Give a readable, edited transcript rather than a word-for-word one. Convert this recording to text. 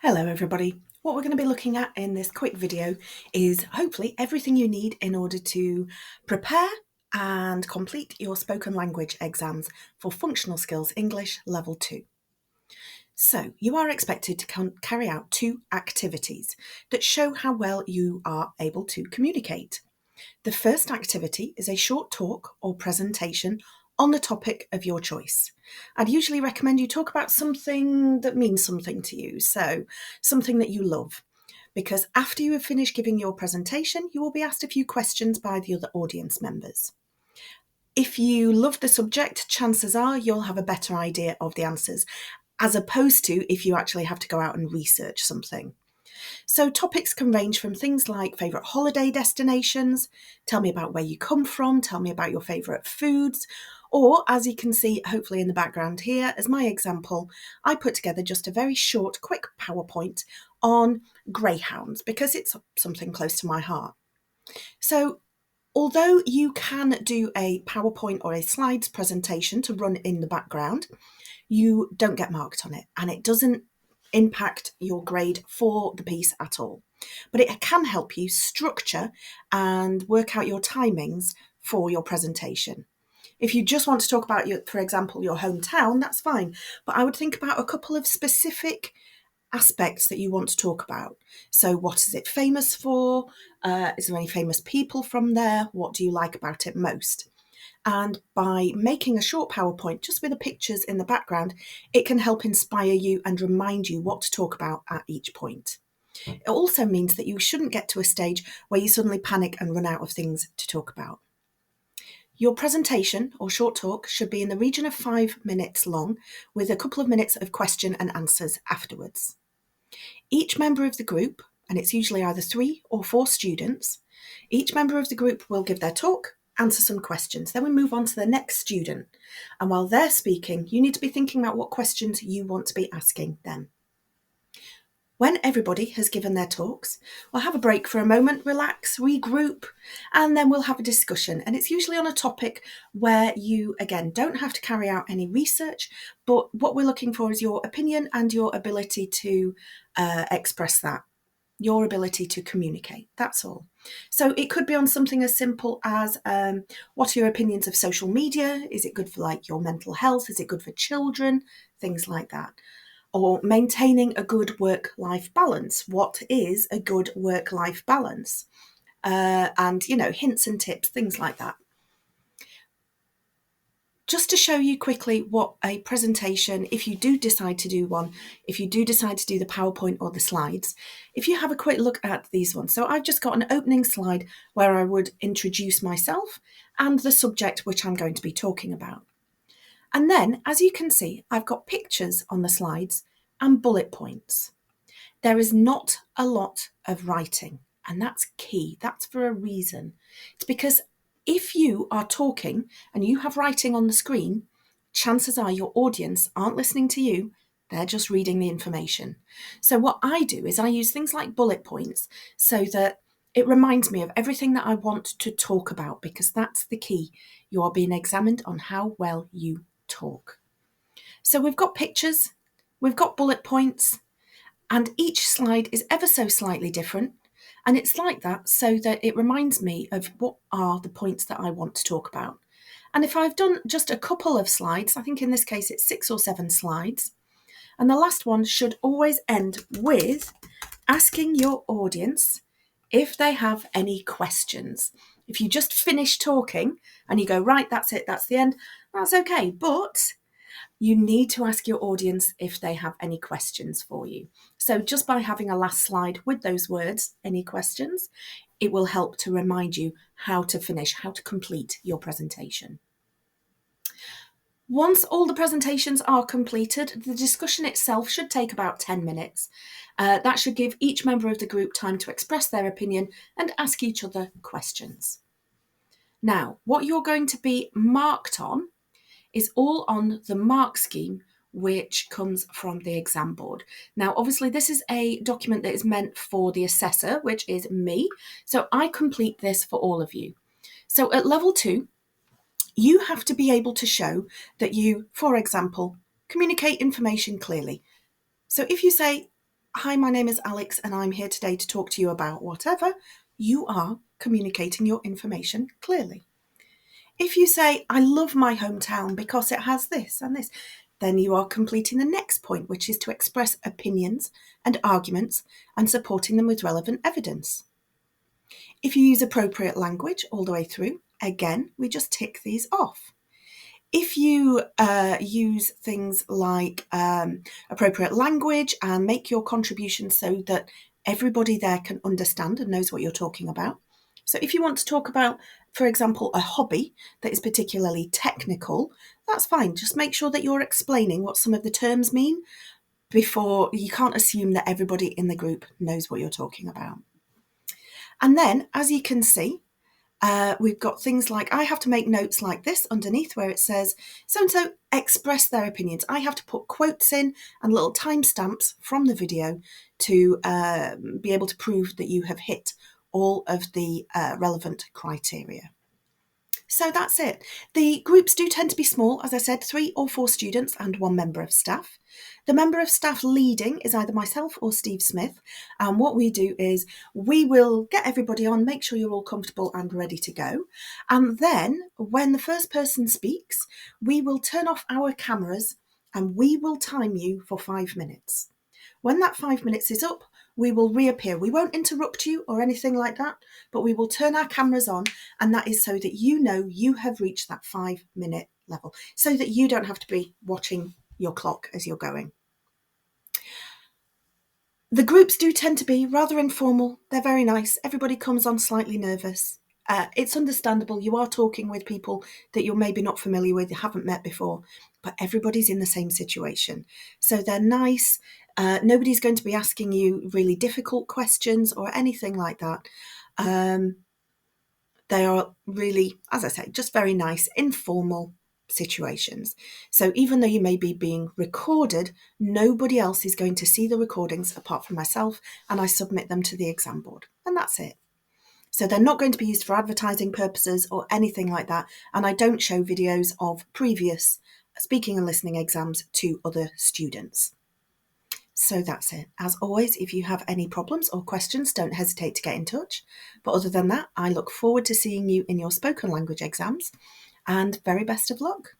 Hello everybody. What we're going to be looking at in this quick video is hopefully everything you need in order to prepare and complete your spoken language exams for Functional Skills English Level 2. So you are expected to carry out 2 activities that show how well you are able to communicate. The first activity is a short talk or presentation on the topic of your choice. I'd usually recommend you talk about something that means something to you, so something that you love, because after you have finished giving your presentation, you will be asked a few questions by the other audience members. If you love the subject, chances are you'll have a better idea of the answers, as opposed to if you actually have to go out and research something. So topics can range from things like favourite holiday destinations, tell me about where you come from, tell me about your favourite foods, or as you can see hopefully in the background here, as my example, I put together just a very short, quick PowerPoint on greyhounds because it's something close to my heart. So although you can do a PowerPoint or a slides presentation to run in the background, you don't get marked on it, and it doesn't impact your grade for the piece at all. But it can help you structure and work out your timings for your presentation. If you just want to talk about, for example, your hometown, that's fine. But I would think about a couple of specific aspects that you want to talk about. So what is it famous for? Is there any famous people from there? What do you like about it most? And by making a short PowerPoint just with the pictures in the background, it can help inspire you and remind you what to talk about at each point. It also means that you shouldn't get to a stage where you suddenly panic and run out of things to talk about. Your presentation or short talk should be in the region of 5 minutes long, with a couple of minutes of question and answers afterwards. Each member of the group, and it's usually either 3 or 4 students, each member of the group will give their talk, answer some questions. Then we move on to the next student. And while they're speaking, you need to be thinking about what questions you want to be asking them. When everybody has given their talks, we'll have a break for a moment, relax, regroup, and then we'll have a discussion. And it's usually on a topic where you, again, don't have to carry out any research, but what we're looking for is your opinion and your ability to express that, your ability to communicate, that's all. So it could be on something as simple as what are your opinions of social media? Is it good for like your mental health? Is it good for children? Things like that. Or maintaining a good work-life balance. What is a good work-life balance? And, hints and tips, things like that. Just to show you quickly what a presentation, if you do decide to do one, if you do decide to do the PowerPoint or the slides, if you have a quick look at these ones. So I've just got an opening slide where I would introduce myself and the subject which I'm going to be talking about. And then, as you can see, I've got pictures on the slides and bullet points. There is not a lot of writing, and that's key. That's for a reason. It's because if you are talking and you have writing on the screen, chances are your audience aren't listening to you, they're just reading the information. So what I do is I use things like bullet points so that it reminds me of everything that I want to talk about, because that's the key. You are being examined on how well you talk. So we've got pictures, we've got bullet points, and each slide is ever so slightly different. And it's like that so that it reminds me of what are the points that I want to talk about. And if I've done just a couple of slides, I think in this case it's 6 or 7 slides, and the last one should always end with asking your audience if they have any questions. If you just finish talking and you go, right, that's it, that's the end, that's okay. But you need to ask your audience if they have any questions for you. So just by having a last slide with those words, any questions, it will help to remind you how to finish, how to complete your presentation. Once all the presentations are completed, the discussion itself should take about 10 minutes. That should give each member of the group time to express their opinion and ask each other questions. Now, what you're going to be marked on is all on the mark scheme which comes from the exam board. Now, obviously, this is a document that is meant for the assessor, which is me. So I complete this for all of you. So at level 2, you have to be able to show that you, for example, communicate information clearly. So if you say, hi, my name is Alex and I'm here today to talk to you about whatever, you are communicating your information clearly. If you say, I love my hometown because it has this and this, then you are completing the next point, which is to express opinions and arguments and supporting them with relevant evidence. If you use appropriate language all the way through, again, we just tick these off. If you use things like appropriate language and make your contribution so that everybody there can understand and knows what you're talking about. So if you want to talk about, for example, a hobby that is particularly technical, that's fine. Just make sure that you're explaining what some of the terms mean before. You can't assume that everybody in the group knows what you're talking about. And then, as you can see, we've got things like, I have to make notes like this underneath where it says, so-and-so express their opinions. I have to put quotes in and little timestamps from the video to be able to prove that you have hit all of the relevant criteria. So that's it. The groups do tend to be small, as I said, 3 or 4 students and 1 member of staff. The member of staff leading is either myself or Steve Smith. And what we do is we will get everybody on, make sure you're all comfortable and ready to go. And then when the first person speaks, we will turn off our cameras and we will time you for 5 minutes. When that 5 minutes is up, we will reappear. We won't interrupt you or anything like that, but we will turn our cameras on, and that is so that you know you have reached that 5-minute level, so that you don't have to be watching your clock as you're going. The groups do tend to be rather informal. They're very nice. Everybody comes on slightly nervous. It's understandable. You are talking with people that you're maybe not familiar with, you haven't met before, but everybody's in the same situation. So they're nice. Nobody's going to be asking you really difficult questions or anything like that. They are really, as I say, just very nice, informal situations. So even though you may be being recorded, nobody else is going to see the recordings apart from myself, and I submit them to the exam board, and that's it. So they're not going to be used for advertising purposes or anything like that, and I don't show videos of previous speaking and listening exams to other students. So that's it. As always, if you have any problems or questions, don't hesitate to get in touch. But other than that, I look forward to seeing you in your spoken language exams, and very best of luck.